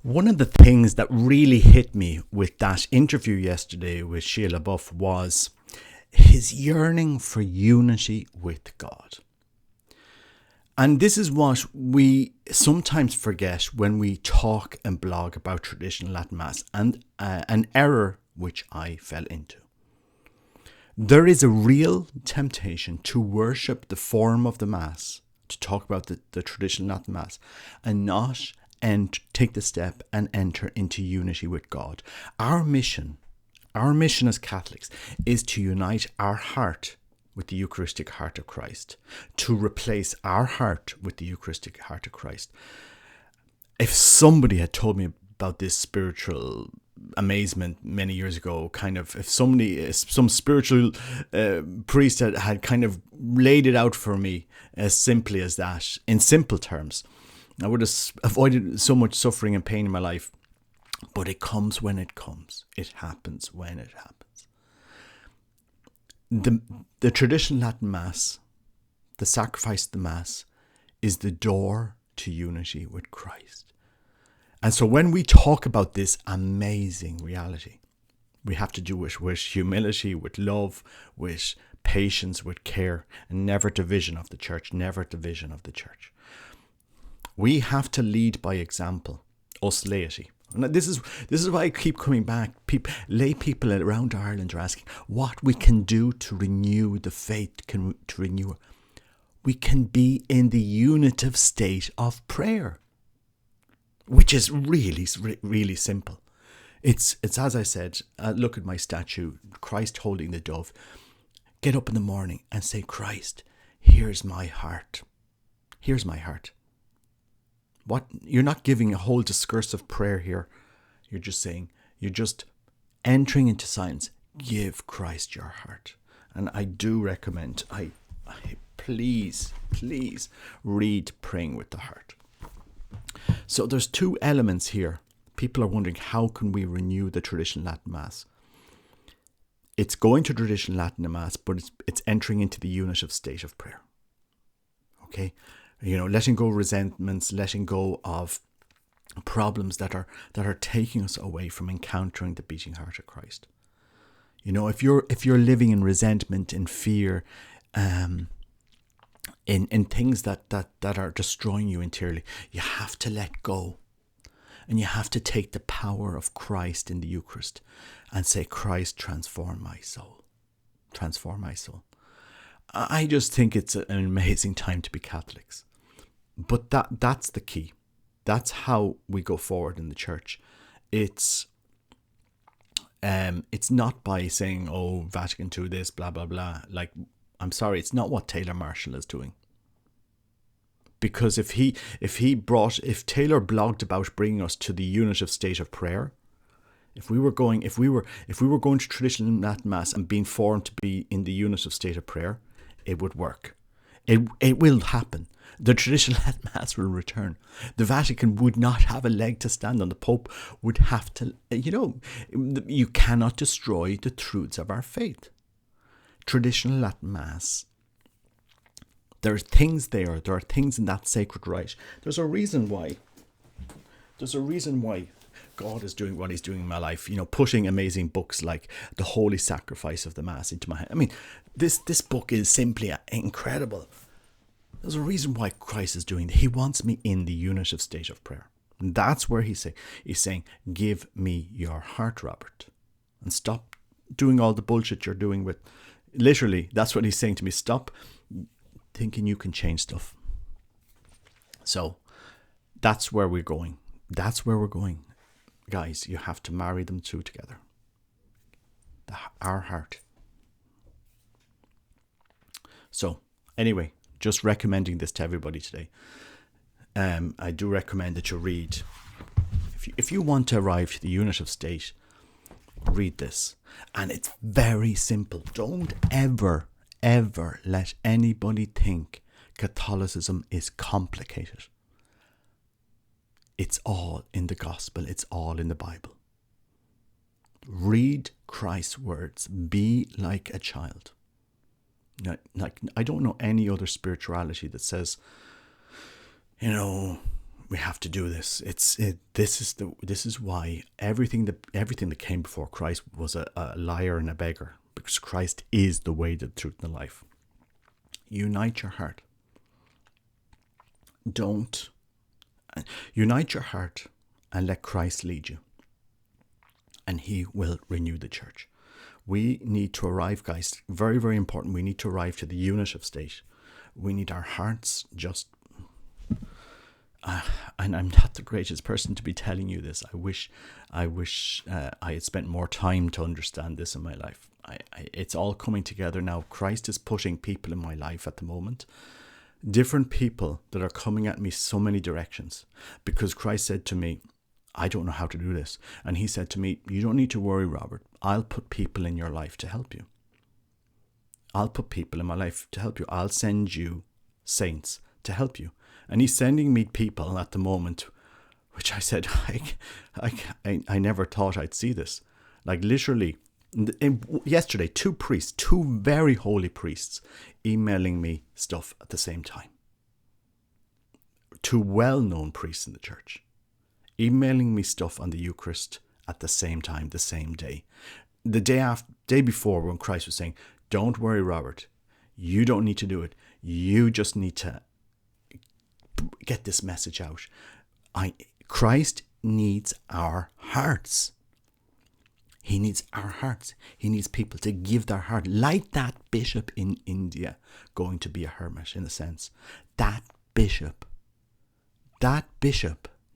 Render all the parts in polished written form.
One of the things that really hit me with that interview yesterday with Sheila Buff was his yearning for unity with God. And this is what we sometimes forget when we talk and blog about traditional Latin Mass, and an error which I fell into. There is a real temptation to worship the form of the Mass, to talk about the traditional Latin Mass, and not take the step and enter into unity with God. Our mission as Catholics is to unite our heart with the Eucharistic heart of Christ, to replace our heart with the Eucharistic heart of Christ. If somebody had told me about this spiritual amazement many years ago, if some spiritual priest had kind of laid it out for me as simply as that, in simple terms, I would have avoided so much suffering and pain in my life. But it comes when it comes. It happens when it happens. The traditional Latin Mass, the sacrifice of the Mass, is the door to unity with Christ. And so when we talk about this amazing reality, we have to do it with humility, with love, with patience, with care, and never division of the church, never division of the church. We have to lead by example, us laity. And this is why I keep coming back. Lay people around Ireland are asking what we can do to renew the faith, to renew it. We can be in the unitive state of prayer, which is really, really simple. It's as I said, look at my statue, Christ holding the dove. Get up in the morning and say, Christ, here's my heart. Here's my heart. What, you're not giving a whole discursive prayer here. You're just entering into silence. Give Christ your heart. And I do recommend, please read Praying with the Heart. So there's two elements here. People are wondering, how can we renew the traditional Latin Mass? It's going to traditional Latin Mass, but it's entering into the unitive state of prayer. Okay? Letting go of resentments, letting go of problems that are taking us away from encountering the beating heart of Christ. If you're living in resentment, in fear, in things that are destroying you interiorly, you have to let go. And you have to take the power of Christ in the Eucharist and say, Christ, transform my soul. Transform my soul. I just think it's an amazing time to be Catholics. But that's the key. That's how we go forward in the church. It's not by saying, oh, Vatican II this, blah, blah, blah. I'm sorry, it's not what Taylor Marshall is doing. Because if Taylor blogged about bringing us to the unitive state of prayer, if we were going to traditional Latin Mass and being formed to be in the unitive state of prayer, it would work. It will happen. The traditional Latin Mass will return. The Vatican would not have a leg to stand on. The Pope would have to, you cannot destroy the truths of our faith. Traditional Latin Mass, there are things there. There are things in that sacred rite. There's a reason why God is doing what he's doing in my life, putting amazing books like The Holy Sacrifice of the Mass into my hand. I mean, this book is simply incredible. There's a reason why Christ is doing it. He wants me in the unitive state of prayer. And that's where he's saying, give me your heart, Robert. And stop doing all the bullshit you're doing with, literally, that's what he's saying to me. Stop thinking you can change stuff. So that's where we're going. That's where we're going. Guys, you have to marry them two together. Our heart. So, anyway, just recommending this to everybody today. I do recommend that you read. If you want to arrive to the unitive state, read this. And it's very simple. Don't ever let anybody think Catholicism is complicated. It's all in the gospel. It's all in the Bible. Read Christ's words. Be like a child. I don't know any other spirituality that says, We have to do this. This is why everything that came before Christ was a liar and a beggar, because Christ is the way, the truth, and the life. Unite your heart. Don't unite your heart and let Christ lead you, and He will renew the church. We need to arrive, guys. Very, very important. We need to arrive to the unit of state. We need our hearts just. And I'm not the greatest person to be telling you this. I wish I had spent more time to understand this in my life. It's all coming together now. Christ is putting people in my life at the moment. Different people that are coming at me so many directions. Because Christ said to me, I don't know how to do this. And He said to me, you don't need to worry, Robert. I'll put people in your life to help you. I'll put people in my life to help you. I'll send you saints to help you. And He's sending me people at the moment, which I said, I never thought I'd see this. Like literally, yesterday, two very holy priests, emailing me stuff at the same time. Two well-known priests in the church, emailing me stuff on the Eucharist at the same time, the same day. The day before, when Christ was saying, don't worry, Robert, you don't need to do it. You just need to get this message out. Christ needs our hearts. He needs our hearts. He needs people to give their heart, like that bishop in India going to be a hermit, in a sense. That bishop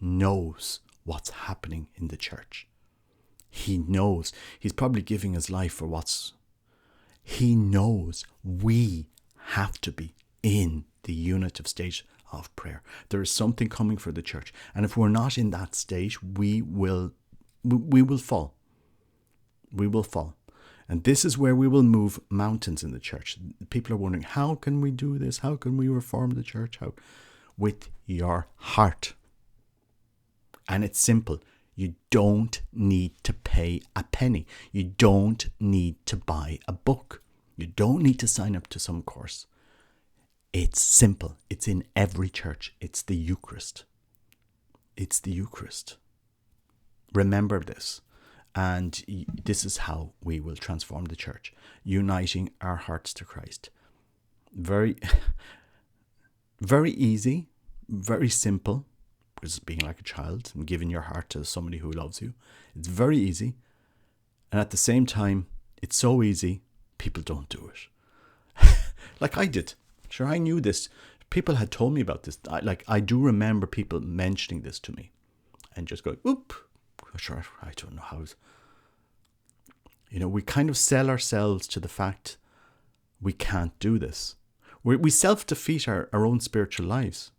knows what's happening in the church. He knows. He's probably giving his life for he knows. We have to be in the unit of state of prayer. There is something coming for the church, and if we're not in that state, we will fall. We will fall. And this is where we will move mountains in the church. People are wondering, how can we do this? How can we reform the church? How? With your heart. And it's simple. You don't need to pay a penny. You don't need to buy a book. You don't need to sign up to some course. It's simple. It's in every church. It's the Eucharist. It's the Eucharist. Remember this. And this is how we will transform the church. Uniting our hearts to Christ. Very, very easy. Very simple. Because being like a child and giving your heart to somebody who loves you. It's very easy. And at the same time, it's so easy, people don't do it. Like I did. Sure, I knew this. People had told me about this. I do remember people mentioning this to me. And just going, whoop. Sure, I don't know how. We kind of sell ourselves to the fact we can't do this. We self-defeat our own spiritual lives,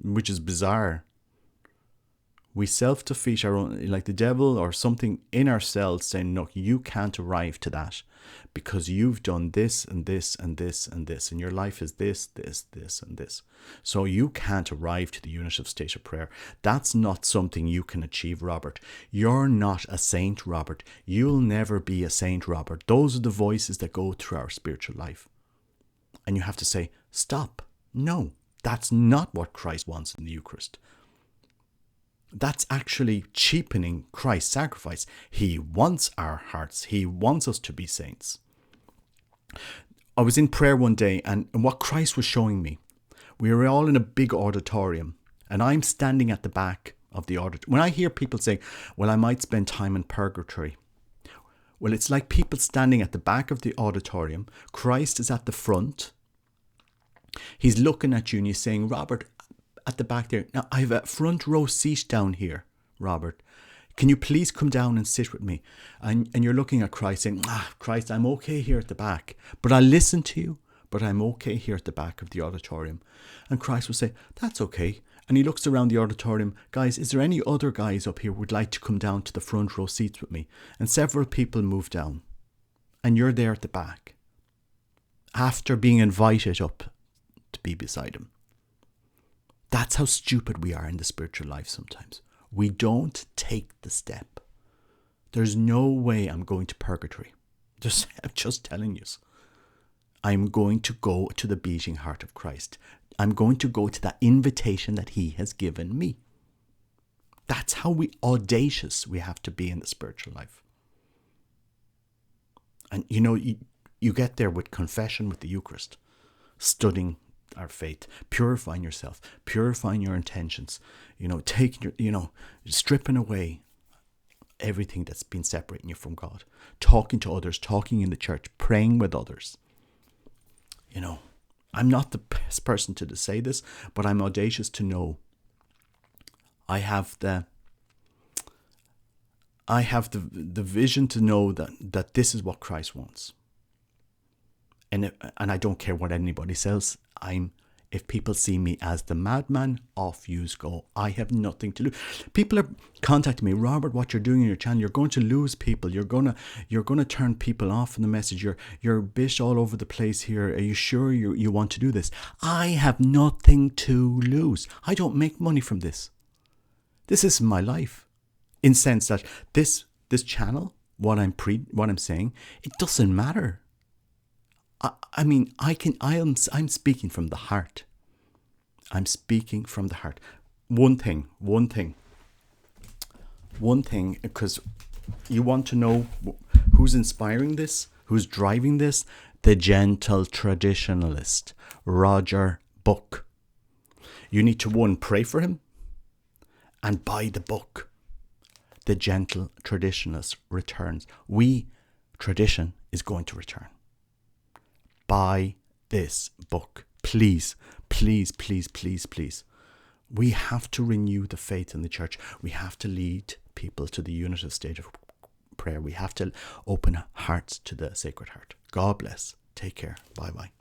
which is bizarre. We self-defeat our own, like the devil or something in ourselves saying, look, you can't arrive to that because you've done this and this and this and this, and your life is this, this, this, and this. So you can't arrive to the unit of state of prayer. That's not something you can achieve, Robert. You're not a saint, Robert. You'll never be a saint, Robert. Those are the voices that go through our spiritual life. And you have to say, stop. No, that's not what Christ wants in the Eucharist. That's actually cheapening Christ's sacrifice. He wants our hearts. He wants us to be saints. I was in prayer one day, and what Christ was showing me, we were all in a big auditorium, and I'm standing at the back of the auditorium. When I hear people saying, well, I might spend time in purgatory. Well, it's like people standing at the back of the auditorium. Christ is at the front. He's looking at you and he's saying, Robert, at the back there. Now, I have a front row seat down here, Robert. Can you please come down and sit with me? And you're looking at Christ saying, Christ, I'm okay here at the back. But I'll listen to you, but I'm okay here at the back of the auditorium. And Christ will say, that's okay. And he looks around the auditorium. Guys, is there any other guys up here who would like to come down to the front row seats with me? And several people move down. And you're there at the back. After being invited up to be beside him. That's how stupid we are in the spiritual life sometimes. We don't take the step. There's no way I'm going to purgatory. I'm just telling you. I'm going to go to the beating heart of Christ. I'm going to go to that invitation that he has given me. That's how audacious we have to be in the spiritual life. And you get there with confession, with the Eucharist, studying our faith, purifying yourself, purifying your intentions, taking stripping away everything that's been separating you from God, talking to others, talking in the church, praying with others. I'm not the best person to say this, but I'm audacious to know I have the vision to know that this is what Christ wants. And I don't care what anybody says. If people see me as the madman, off yous go. I have nothing to lose. People are contacting me, Robert, what you're doing in your channel, you're going to lose people. You're gonna turn people off from the message. You're a bit all over the place here. Are you sure you want to do this? I have nothing to lose. I don't make money from this. This is my life. In sense that this channel, what I'm saying, it doesn't matter. I'm speaking from the heart. I'm speaking from the heart. One thing, because you want to know who's inspiring this, who's driving this. The gentle traditionalist, Roger Buck. You need to, one, pray for him and buy the book. The gentle traditionalist returns. Tradition is going to return. Buy this book. Please, please, please, please, please. We have to renew the faith in the church. We have to lead people to the unitive state of prayer. We have to open hearts to the Sacred Heart. God bless. Take care. Bye-bye.